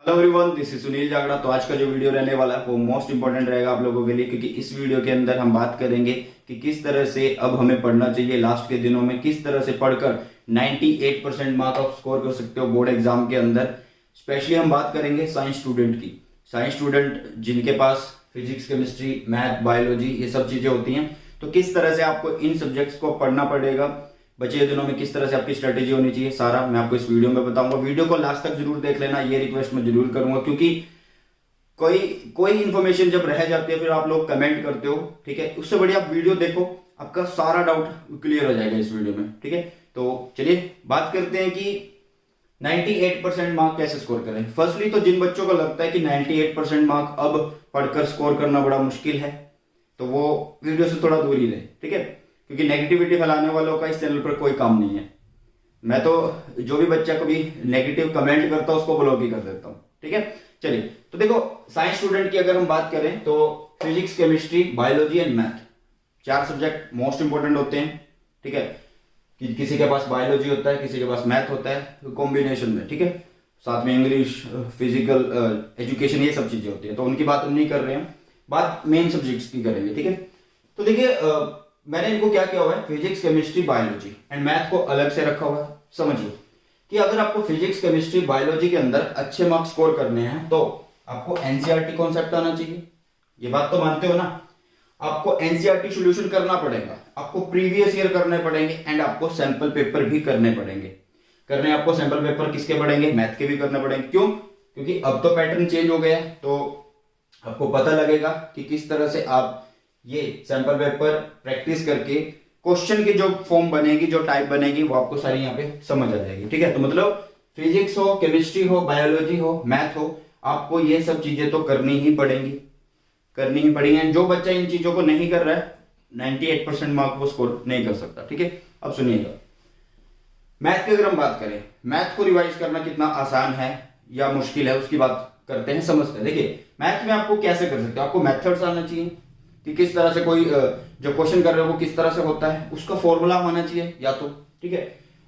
Hello everyone, this is Sunil Jagda. तो आज का जो वीडियो रहने वाला है वो मोस्ट इंपॉर्टेंट रहेगा आप लोगों के लिए, क्योंकि इस वीडियो के अंदर हम बात करेंगे कि किस तरह से अब हमें पढ़ना चाहिए। लास्ट के दिनों में किस तरह से पढ़कर 98% मार्क आप स्कोर कर सकते हो बोर्ड एग्जाम के अंदर। स्पेशली हम बात करेंगे साइंस स्टूडेंट की। साइंस स्टूडेंट जिनके पास फिजिक्स, केमिस्ट्री, मैथ, बायोलॉजी ये सब चीजें होती हैं, तो किस तरह से आपको इन सब्जेक्ट्स को पढ़ना पड़ेगा, बचे दिनों में किस तरह से आपकी स्ट्रेटेजी होनी चाहिए, सारा मैं आपको इस वीडियो में बताऊंगा। वीडियो को लास्ट तक जरूर देख लेना, ये रिक्वेस्ट मैं जरूर करूंगा, क्योंकि कोई कोई इन्फॉर्मेशन जब रह जाती है फिर आप लोग कमेंट करते हो, ठीक है। उससे बढ़िया आप वीडियो देखो, आपका सारा डाउट क्लियर हो जाएगा इस वीडियो में, ठीक है। तो चलिए बात करते हैं कि 98% मार्क कैसे स्कोर करें। फर्स्टली तो जिन बच्चों को लगता है कि 98% मार्क अब पढ़कर स्कोर करना बड़ा मुश्किल है, तो वो वीडियो से थोड़ा दूर ही रहे, ठीक है, क्योंकि नेगेटिविटी फैलाने वालों का इस चैनल पर कोई काम नहीं है। मैं तो जो भी बच्चा कभी नेगेटिव कमेंट करता हूं उसको ब्लॉक ही कर देता हूं, ठीक है। चलिए, तो देखो साइंस स्टूडेंट की अगर हम बात करें तो physics, chemistry, biology and math, चार सब्जेक्ट मोस्ट इंपोर्टेंट होते हैं, ठीक है। कि किसी के पास बायोलॉजी होता है, किसी के पास मैथ होता है कॉम्बिनेशन में, ठीक है। साथ में इंग्लिश, फिजिकल एजुकेशन, ये सब चीजें होती है, तो उनकी बात हम नहीं कर रहे हैं, बात मेन सब्जेक्ट्स की करेंगे, ठीक है। तो देखिए मैंने इनको क्या किया हुआ है, physics, chemistry, biology and math को अलग से रखा हुआ है। समझिए कि अगर आपको फिजिक्स, केमिस्ट्री, बायोलॉजी के अंदर अच्छे मार्क्स स्कोर करने हैं तो आपको एनसीईआरटी कॉन्सेप्ट आना चाहिए। ये बात तो मानते हो ना। आपको एनसीईआरटी सॉल्यूशन करना पड़ेगा, आपको प्रीवियस ईयर करने पड़ेंगे एंड आपको सैंपल पेपर भी करने पड़ेंगे। करने आपको सैंपल पेपर किसके पड़ेंगे, मैथ के भी करने पड़ेंगे। क्यों? क्योंकि अब तो पैटर्न चेंज हो गया है, तो आपको पता लगेगा कि किस तरह से आप ये सैंपल पेपर प्रैक्टिस करके क्वेश्चन की जो फॉर्म बनेगी, जो टाइप बनेगी, वो आपको सारी यहाँ पे समझ आ जाएगी, ठीक है। तो मतलब फिजिक्स हो, केमिस्ट्री हो, बायोलॉजी हो, मैथ हो, आपको ये सब चीजें तो करनी ही पड़ेंगी, करनी ही पड़ेंगी। जो बच्चा इन चीजों को नहीं कर रहा है 98% मार्क वो स्कोर नहीं कर सकता, ठीक है। अब सुनिएगा, मैथ की अगर हम बात करें, मैथ को रिवाइज करना कितना आसान है या मुश्किल है उसकी बात करते हैं, समझते हैं। देखिए मैथ में आपको कैसे कर सकते हो, आपको मेथड्स आना चाहिए कि किस तरह से कोई जो क्वेश्चन कर रहे हो वो किस तरह से होता है, उसका फॉर्मूला होना चाहिए या तो, ठीक है।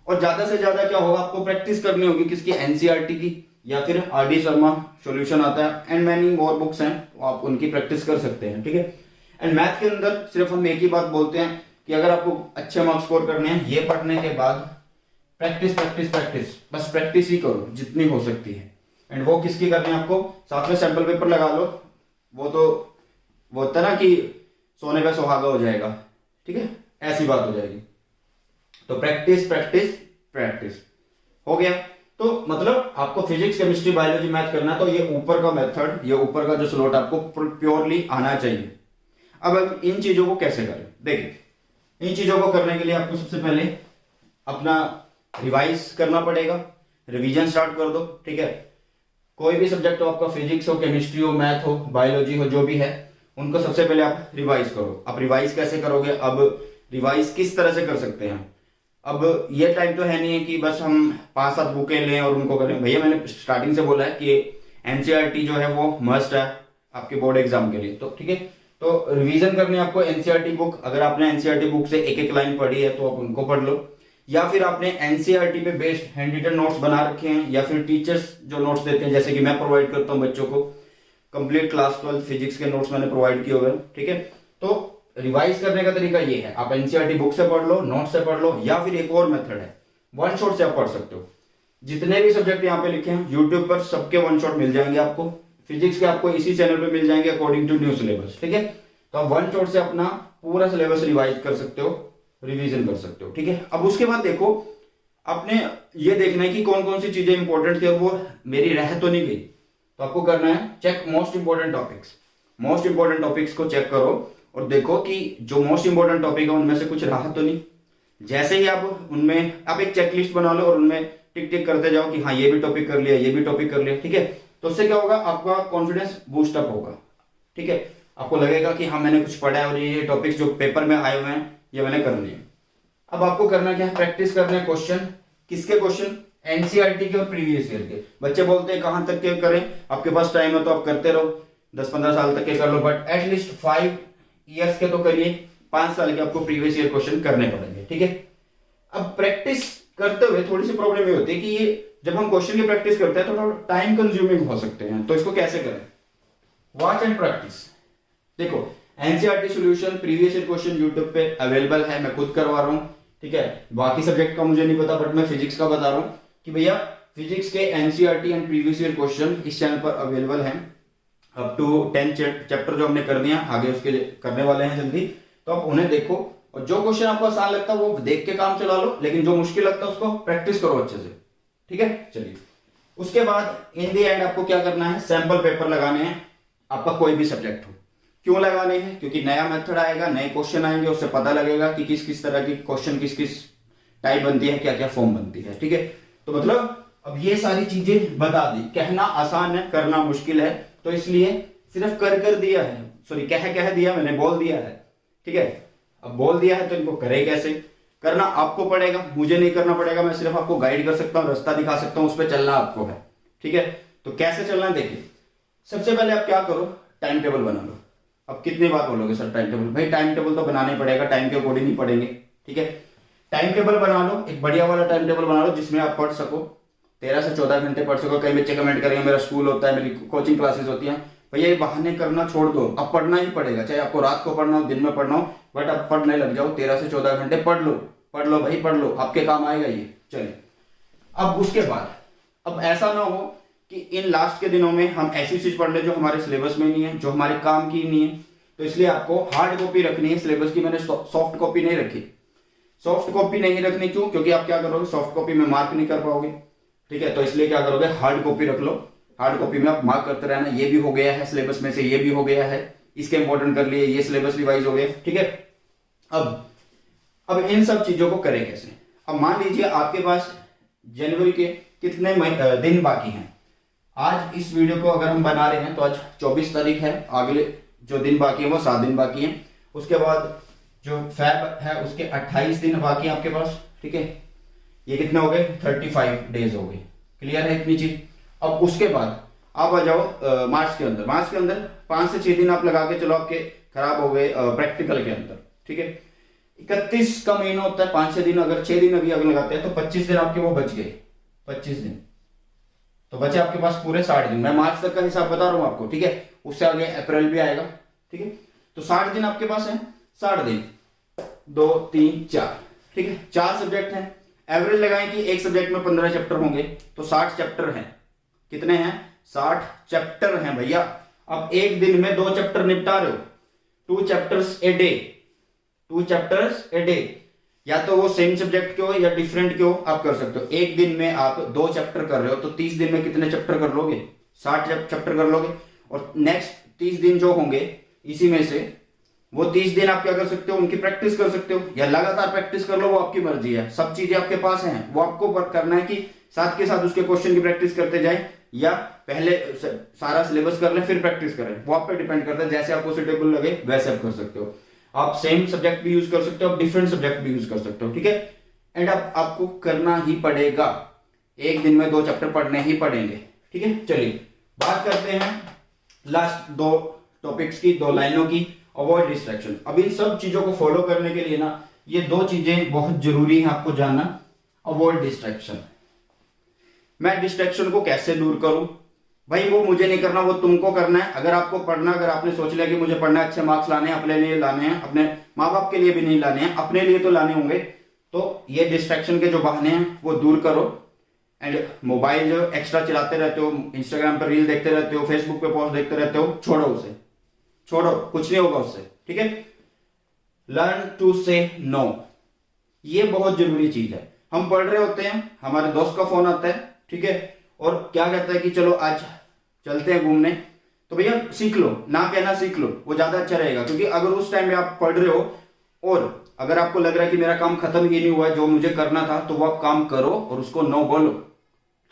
और ज्यादा से ज्यादा क्या होगा, आपको प्रैक्टिस करनी होगी किसकी, एनसीईआरटी की, या फिर आरडी शर्मा सॉल्यूशन आता है एंड मैनी मोर बुक्स हैं, तो आप उनकी प्रैक्टिस कर सकते हैं, ठीक है। एंड मैथ के अंदर सिर्फ हम एक ही बात बोलते हैं कि अगर आपको अच्छे मार्क्स स्कोर करने हैं, ये पढ़ने के बाद प्रैक्टिस प्रैक्टिस प्रैक्टिस, बस प्रैक्टिस ही करो जितनी हो सकती है। एंड वो किसकी करनी है, आपको साथ में सैंपल पेपर लगा लो, वो होता है ना कि सोने पे सुहागा हो जाएगा, ठीक है, ऐसी बात हो जाएगी। तो प्रैक्टिस प्रैक्टिस प्रैक्टिस हो गया। तो मतलब आपको फिजिक्स, केमिस्ट्री, बायोलॉजी, मैथ करना है, तो ये ऊपर का मेथड, ये ऊपर का जो स्लॉट आपको प्योरली आना चाहिए। अब इन चीजों को कैसे करें, देखिए इन चीजों को करने के लिए आपको सबसे पहले अपना रिवाइज करना पड़ेगा, रिवीजन स्टार्ट कर दो, ठीक है। कोई भी सब्जेक्ट हो, आपका फिजिक्स हो, केमिस्ट्री हो, मैथ हो, बायोलॉजी हो, जो भी है, उनको सबसे पहले आप रिवाइज करो। अब रिवाइज कैसे करोगे, अब रिवाइज किस तरह से कर सकते हैं। अब ये टाइम तो है नहीं है कि बस हम 5-7 बुकें लें और उनको करें। भैया मैंने स्टार्टिंग से बोला है कि एनसीईआरटी जो है वो मस्ट है आपके बोर्ड एग्जाम के लिए, तो ठीक है। तो रिवीजन करनी है आपको एनसीईआरटी बुक। अगर आपने एनसीईआरटी बुक से एक एक लाइन पढ़ी है तो आप उनको पढ़ लो, या फिर आपने एनसीईआरटी पे बेस्ड हैंड रिटन नोट्स बना रखे हैं, या फिर टीचर्स जो नोट्स देते हैं, जैसे कि मैं प्रोवाइड करता हूं बच्चों को, कंप्लीट क्लास 12 फिजिक्स के नोट्स मैंने प्रोवाइड किए हुए हैं, ठीक है। तो रिवाइज करने का तरीका ये है, आप एनसीईआरटी बुक से पढ़ लो, नोट से पढ़ लो, या फिर एक और मेथड है, वन शॉट से आप पढ़ सकते हो। जितने भी सब्जेक्ट यहाँ पे लिखे हैं यूट्यूब पर सबके वन शॉट मिल जाएंगे आपको। फिजिक्स के आपको इसी चैनल पे मिल जाएंगे अकॉर्डिंग टू न्यू सिलेबस, ठीक है। तो आप वन शॉट से अपना पूरा सिलेबस रिवाइज कर सकते हो, रिवीजन कर सकते हो, ठीक है। अब उसके बाद देखो, आपने ये देखना है कि कौन कौन सी चीजें इंपॉर्टेंट थी और वो मेरी रह तो नहीं गई। तो आपको करना है check most important topics. Most important topics को चेक करो और देखो कि जो मोस्ट इंपॉर्टेंट टॉपिक है उनमें से कुछ रहा तो नहीं। जैसे ही आप उनमें आप एक चेकलिस्ट बना लो और उनमें टिक टिक करते जाओ कि हाँ ये भी टॉपिक कर लिया, ये भी टॉपिक कर लिया, ठीक है। तो उससे क्या होगा, आपका कॉन्फिडेंस बूस्ट अप होगा, ठीक है। आपको लगेगा कि हाँ मैंने कुछ पढ़ा है और ये टॉपिक्स जो पेपर में आए हुए हैं ये मैंने कर लिए। अब आपको करना क्या है, प्रैक्टिस करना है क्वेश्चन। किसके क्वेश्चन, एनसीईआरटी के और प्रीवियस ईयर के। बच्चे बोलते हैं कहां तक के करें, आपके पास टाइम है तो आप करते रहो, 10-15 साल तक के कर लो, बट एटलीस्ट 5 इयर्स के तो करिए, 5 साल के आपको प्रीवियस ईयर क्वेश्चन करने पड़ेंगे, ठीक है। अब प्रैक्टिस करते हुए थोड़ी सी प्रॉब्लम ये होती है कि ये जब हम क्वेश्चन की प्रैक्टिस करते हैं तो थोड़ा टाइम कंज्यूमिंग हो सकते हैं। तो इसको कैसे करें? Watch and practice. देखो NCERT solution previous year question YouTube पे अवेलेबल है, मैं खुद करवा रहा हूँ, ठीक है। बाकी सब्जेक्ट का मुझे नहीं पता, बट मैं फिजिक्स का बता रहा हूँ कि भैया फिजिक्स के NCERT and previous year question इस चैनल पर अवेलेबल हैं। अप टू 10 चैप्टर जो हमने कर दिया, आगे उसके करने वाले हैं जल्दी, तो आप उन्हें देखो और जो क्वेश्चन आपको आसान लगता है वो देख के काम चला लो, लेकिन जो मुश्किल लगता है उसको प्रैक्टिस करो अच्छे से, ठीक है। चलिए, उसके बाद इन द एंड आपको क्या करना है, सैंपल पेपर लगाने हैं, आपका कोई भी सब्जेक्ट हो। क्यों लगाने हैं? क्योंकि नया मेथड आएगा, नए क्वेश्चन आएंगे, उससे पता लगेगा कि किस किस तरह की क्वेश्चन किस किस टाइप बनती है, क्या क्या फॉर्म बनती है, ठीक है। तो मतलब अब ये सारी चीजें बता दी, कहना आसान है, करना मुश्किल है, तो इसलिए सिर्फ कर दिया है, सॉरी कह दिया, मैंने बोल दिया है, ठीक है। अब बोल दिया है तो इनको करे कैसे? करना आपको पड़ेगा, मुझे नहीं करना पड़ेगा, मैं सिर्फ आपको गाइड कर सकता हूँ, रास्ता दिखा सकता हूँ, उस पर चलना आपको है, ठीक है। तो कैसे चलना है देखिए, सबसे पहले आप क्या करो, टाइम टेबल बना लो। अब कितनी बार बोलोगे सर टाइम टेबल? भाई टाइम टेबल तो बनाना ही पड़ेगा, टाइम के अकॉर्डिंग ही पढ़ेंगे, ठीक है। टाइम टेबल बना लो, एक बढ़िया वाला टाइम टेबल बना लो जिसमें आप पढ़ सको, 13 से 14 घंटे पढ़ सको। कई बच्चे कमेंट करेंगे मेरा स्कूल होता है, मेरी कोचिंग क्लासेस होती हैं, भैया ये बहाने करना छोड़ दो, अब पढ़ना ही पड़ेगा, चाहे आपको रात को पढ़ना हो दिन में पढ़ना हो, बट अब पढ़ने लग जाओ, 13 से 14 घंटे पढ़ लो भाई, पढ़ लो, आपके काम आएगा ये। चलिए, अब उसके बाद अब ऐसा ना हो कि इन लास्ट के दिनों में हम ऐसी चीज पढ़ ले जो हमारे सिलेबस में नहीं है, जो हमारे काम की नहीं है, तो इसलिए आपको हार्ड कॉपी रखनी है सिलेबस की। मैंने सॉफ्ट कॉपी नहीं रखी। सॉफ्ट कॉपी नहीं रखनी क्यों? क्योंकि आप क्या करोगे, सॉफ्ट कॉपी में मार्क नहीं कर पाओगे, ठीक है। तो इसलिए क्या करोगे, हार्ड कॉपी रख लो, हार्ड कॉपी में आप मार्क करते रहना, ये भी हो गया है सिलेबस में से, ये भी हो गया है, इसके इंपॉर्टेंट कर लिए, ये सिलेबस रिवाइज हो गया, ठीक है। अब इन सब चीजों को करें कैसे? अब मान लीजिए आपके पास जनवरी के कितने दिन बाकी हैं। आज इस वीडियो को अगर हम बना रहे हैं तो आज 24 तारीख है, आगे जो दिन बाकी है वो 7 दिन बाकी हैं। उसके बाद जो फैब है उसके 28 दिन बाकी हैं आपके पास, ठीक है। ये कितने हो गए, 35 डेज हो गए, क्लियर है इतनी चीज। अब उसके बाद आप आ जाओ मार्च के अंदर 5 से 6 दिन आप लगा के चलो, आपके खराब हो गए प्रैक्टिकल के अंदर, ठीक है। 31 का महीना होता है, 5-6 दिन, अगर 6 दिन अभी अगर लगाते हैं तो 25 दिन आपके वो बच गए, 25 दिन तो बचे आपके पास पूरे 60 दिन। मैं मार्च तक का हिसाब बता रहा हूं आपको, ठीक है। उससे आगे अप्रैल भी आएगा, ठीक है। तो 60 दिन आपके पास है, 60 दिन 2 3 4, ठीक है। 4 सब्जेक्ट हैं, एवरेज लगाएं कि एक सब्जेक्ट में 15 चैप्टर होंगे, तो 60 चैप्टर हैं। कितने हैं? 60 चैप्टर हैं भैया। अब एक दिन में 2 चैप्टर निपटा रहे हो, 2 chapters a day, 2 chapters a day, या तो वो सेम सब्जेक्ट के हो या डिफरेंट के हो, आप कर सकते हो। एक दिन में आप 2 चैप्टर कर रहे हो तो 30 दिन में कितने चैप्टर कर लोगे? 60 चैप्टर कर लोगे। और नेक्स्ट 30 दिन जो होंगे इसी में से वो 30 दिन आप क्या कर सकते हो, उनकी प्रैक्टिस कर सकते हो, या लगातार प्रैक्टिस कर लो, वो आपकी मर्जी है। सब चीजें आपके पास हैं, वो आपको करना है कि साथ के साथ उसके क्वेश्चन की प्रैक्टिस करते जाए, या पहले सारा सिलेबस कर ले फिर प्रैक्टिस करें, वो आप पे डिपेंड करता है। जैसे आपको सुटेबल लगे वैसे आप कर सकते हो। आप सेम सब्जेक्ट भी यूज कर सकते हो, आप डिफरेंट सब्जेक्ट भी यूज कर सकते हो, ठीक है। एंड आपको करना ही पड़ेगा, एक दिन में 2 चैप्टर पढ़ने ही पड़ेंगे, ठीक है। चलिए बात करते हैं लास्ट 2 टॉपिक्स की, 2 लाइनों की, अवॉइड डिस्ट्रैक्शन। अब इन सब चीजों को फॉलो करने के लिए ना ये 2 चीजें बहुत जरूरी है आपको जानना। अवॉइड डिस्ट्रैक्शन, मैं डिस्ट्रैक्शन को कैसे दूर करूं? भाई वो मुझे नहीं करना, वो तुमको करना है। अगर आपको पढ़ना, अगर आपने सोच लिया कि मुझे पढ़ना है, अच्छे मार्क्स लाने हैं, अपने लिए लाने हैं, अपने माँ बाप के लिए भी नहीं लाने हैं, अपने लिए तो लाने होंगे, तो ये डिस्ट्रैक्शन के जो बहाने हैं वो दूर करो। एंड मोबाइल जो एक्स्ट्रा चलाते रहते हो, इंस्टाग्राम पर रील देखते रहते हो, फेसबुक पे पोस्ट देखते रहते हो, छोड़ो उसे, छोड़ो, कुछ नहीं होगा उससे, ठीक है। लर्न टू से नो, ये बहुत जरूरी चीज है। हम पढ़ रहे होते हैं, हमारे दोस्त का फोन आता है, ठीक है, और क्या कहता है कि चलो आज चलते हैं घूमने, तो भैया सीख लो, ना कहना सीख लो, वो ज्यादा अच्छा रहेगा। क्योंकि अगर उस टाइम में आप पढ़ रहे हो और अगर आपको लग रहा है कि मेरा काम खत्म ही नहीं हुआ है जो मुझे करना था, तो वो आप काम करो और उसको नो बोलो,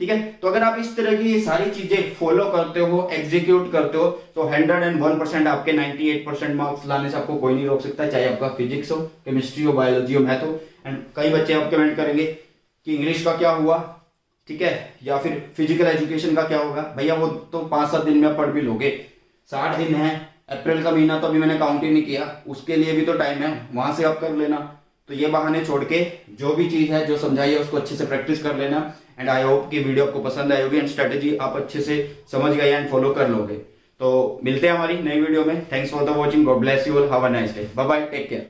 ठीक है। तो अगर आप इस तरह की सारी चीजें फॉलो करते हो, एग्जीक्यूट करते हो, तो 101% आपके 98% मार्क्स लाने से आपको कोई नहीं रोक सकता, चाहे आपका फिजिक्स हो, केमिस्ट्री हो, बायोलॉजी हो, मैथ हो। एंड कई बच्चे आप कमेंट करेंगे कि इंग्लिश का क्या हुआ, ठीक है, या फिर फिजिकल एजुकेशन का क्या होगा। भैया वो तो 5-7 दिन में पढ़ भी लोगे, 60 दिन है, अप्रैल का महीना तो अभी मैंने काउंट ही नहीं किया, उसके लिए भी तो टाइम है, वहां से आप कर लेना। तो ये बहाने छोड़ के जो भी चीज है जो समझाई है उसको अच्छे से प्रैक्टिस कर लेना। एंड आई होप कि वीडियो आपको पसंद आई होगी एंड स्ट्रेटेजी आप अच्छे से समझ गए एंड फॉलो कर लोगे। तो मिलते हैं हमारी नई वीडियो में। Thanks for the watching, god bless you all, have a nice day, bye bye, take care.